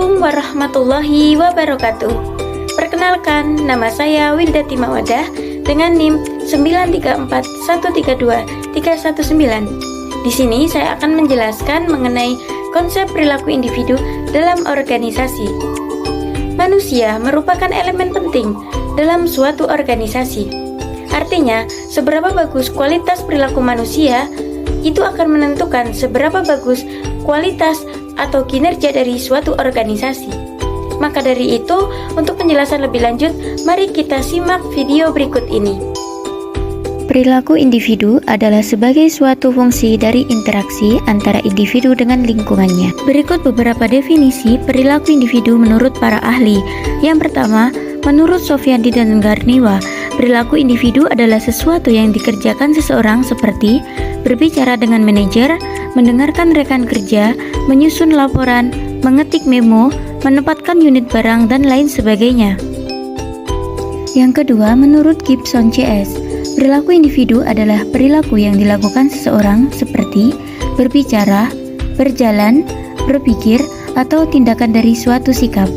Assalamualaikum warahmatullahi wabarakatuh. Perkenalkan, nama saya Wildati Mawadah dengan NIM 934132319. Di sini saya akan menjelaskan mengenai konsep perilaku individu dalam organisasi. Manusia merupakan elemen penting dalam suatu organisasi. Artinya, seberapa bagus kualitas perilaku manusia, itu akan menentukan seberapa bagus kualitas atau kinerja dari suatu organisasi. Maka dari itu, untuk penjelasan lebih lanjut, mari kita simak video berikut ini. Perilaku individu adalah sebagai suatu fungsi dari interaksi antara individu dengan lingkungannya. Berikut beberapa definisi perilaku individu menurut para ahli. Yang pertama, menurut Sofiandi dan Garniwa, perilaku individu adalah sesuatu yang dikerjakan seseorang seperti berbicara dengan manajer, mendengarkan rekan kerja, menyusun laporan, mengetik memo, menempatkan unit barang, dan lain sebagainya. Yang kedua, menurut Gibson CS, perilaku individu adalah perilaku yang dilakukan seseorang seperti berbicara, berjalan, berpikir, atau tindakan dari suatu sikap.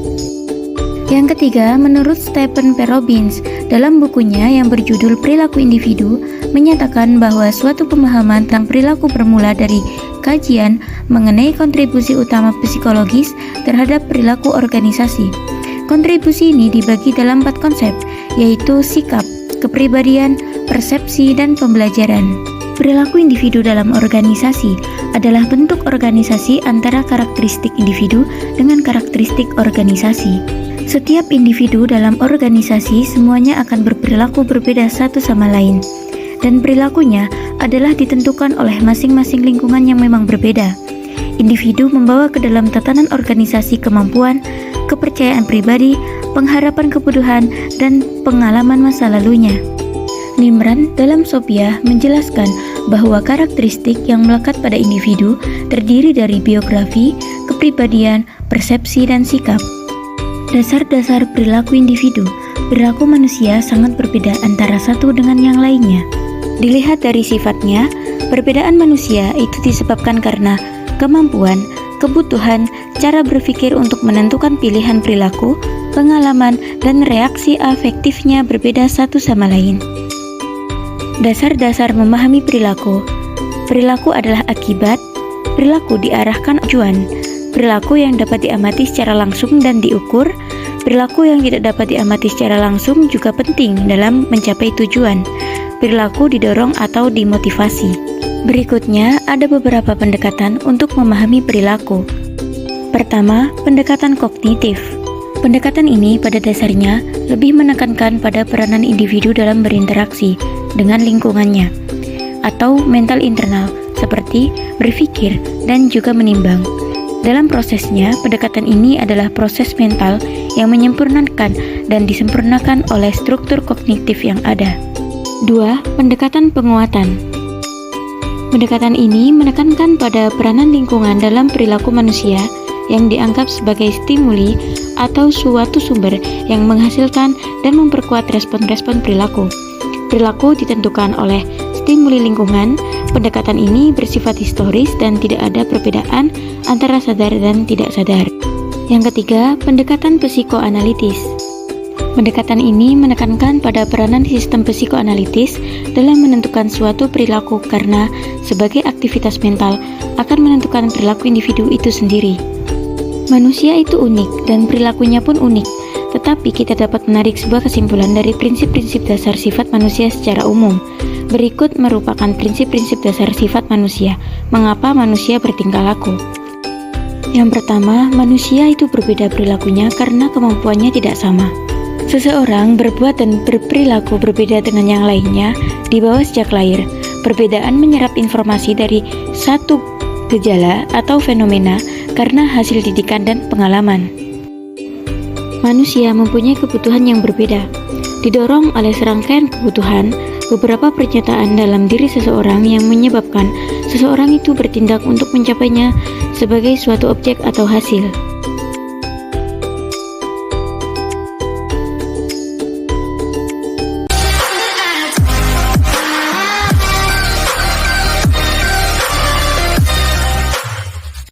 Yang ketiga, menurut Stephen P. Robbins, dalam bukunya yang berjudul Perilaku Individu, menyatakan bahwa suatu pemahaman tentang perilaku bermula dari kajian mengenai kontribusi utama psikologis terhadap perilaku organisasi. Kontribusi ini dibagi dalam 4 konsep, yaitu sikap, kepribadian, persepsi, dan pembelajaran. Perilaku individu dalam organisasi adalah bentuk organisasi antara karakteristik individu dengan karakteristik organisasi. Setiap individu dalam organisasi semuanya akan berperilaku berbeda satu sama lain, dan perilakunya adalah ditentukan oleh masing-masing lingkungan yang memang berbeda. Individu membawa ke dalam tatanan organisasi kemampuan, kepercayaan pribadi, pengharapan kebutuhan, dan pengalaman masa lalunya. Nimran dalam Sophia menjelaskan bahwa karakteristik yang melekat pada individu terdiri dari biografi, kepribadian, persepsi, dan sikap. Dasar-dasar perilaku individu. Perilaku manusia sangat berbeda antara satu dengan yang lainnya. Dilihat dari sifatnya, perbedaan manusia itu disebabkan karena kemampuan, kebutuhan, cara berpikir untuk menentukan pilihan perilaku, pengalaman, dan reaksi afektifnya berbeda satu sama lain. Dasar-dasar memahami perilaku. Perilaku adalah akibat, perilaku diarahkan tujuan. Perilaku yang dapat diamati secara langsung dan diukur, perilaku yang tidak dapat diamati secara langsung juga penting dalam mencapai tujuan. Perilaku didorong atau dimotivasi. Berikutnya, ada beberapa pendekatan untuk memahami perilaku. Pertama, pendekatan kognitif. Pendekatan ini pada dasarnya lebih menekankan pada peranan individu dalam berinteraksi dengan lingkungannya, atau mental internal, seperti berpikir dan juga menimbang. Dalam prosesnya, pendekatan ini adalah proses mental yang menyempurnakan dan disempurnakan oleh struktur kognitif yang ada. 2. Pendekatan penguatan. Pendekatan ini menekankan pada peranan lingkungan dalam perilaku manusia yang dianggap sebagai stimuli atau suatu sumber yang menghasilkan dan memperkuat respon-respon perilaku. Perilaku ditentukan oleh stimuli lingkungan. Pendekatan ini bersifat historis dan tidak ada perbedaan antara sadar dan tidak sadar. Yang ketiga, pendekatan psikoanalitis. Pendekatan ini menekankan pada peranan sistem psikoanalitis dalam menentukan suatu perilaku karena sebagai aktivitas mental akan menentukan perilaku individu itu sendiri. Manusia itu unik dan perilakunya pun unik, tetapi kita dapat menarik sebuah kesimpulan dari prinsip-prinsip dasar sifat manusia secara umum. Berikut merupakan prinsip-prinsip dasar sifat manusia. Mengapa manusia bertingkah laku? Yang pertama, manusia itu berbeda perilakunya karena kemampuannya tidak sama. Seseorang berbuat dan berperilaku berbeda dengan yang lainnya di bawah sejak lahir. Perbedaan menyerap informasi dari satu gejala atau fenomena karena hasil didikan dan pengalaman. Manusia mempunyai kebutuhan yang berbeda. Didorong oleh serangkaian kebutuhan, beberapa pernyataan dalam diri seseorang yang menyebabkan seseorang itu bertindak untuk mencapainya sebagai suatu objek atau hasil.